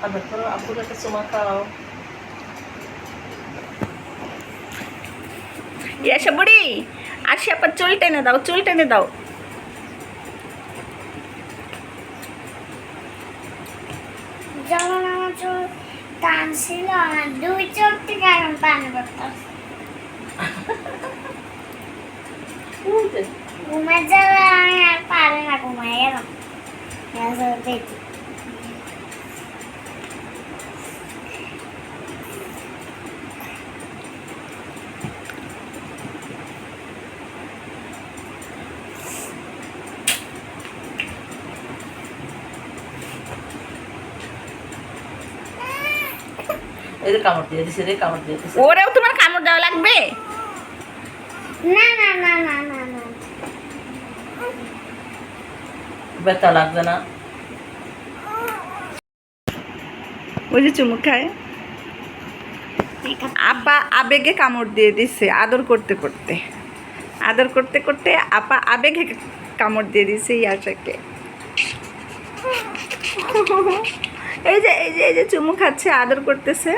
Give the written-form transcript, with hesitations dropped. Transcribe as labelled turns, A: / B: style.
A: আদর করো, আব্বুর একটা চুমা খাও।
B: ইয়াসা বুড়ি আসি আবার চুল টেনে দাও, চুল টেনে দাও।
C: যখন আমার চুল টানছিল আমার দুই চোখ থেকে এখন পানি পড়তেছে। ঘুমের যাবে আমি আর পারি না, ঘুমাই গেলাম। দেখি
A: এই যে কামড় দিয়ে দিছে রে, কামড় দিয়ে দিছে।
B: ওরেও তোমার কামড় দেওয়া লাগবে?
C: না না না না না না
A: ব্যথা লাগবে না?
B: ওই যে চুমুক খায়। আপা আবেগে কামড় দিয়ে দিছে আদর করতে করতে, আদর করতে করতে আপা আবেগে কামড় দিয়ে দিছে ইয়াসাকে। এই যে এই যে এই যে চুমু খাচ্ছে, আদর করতেছে।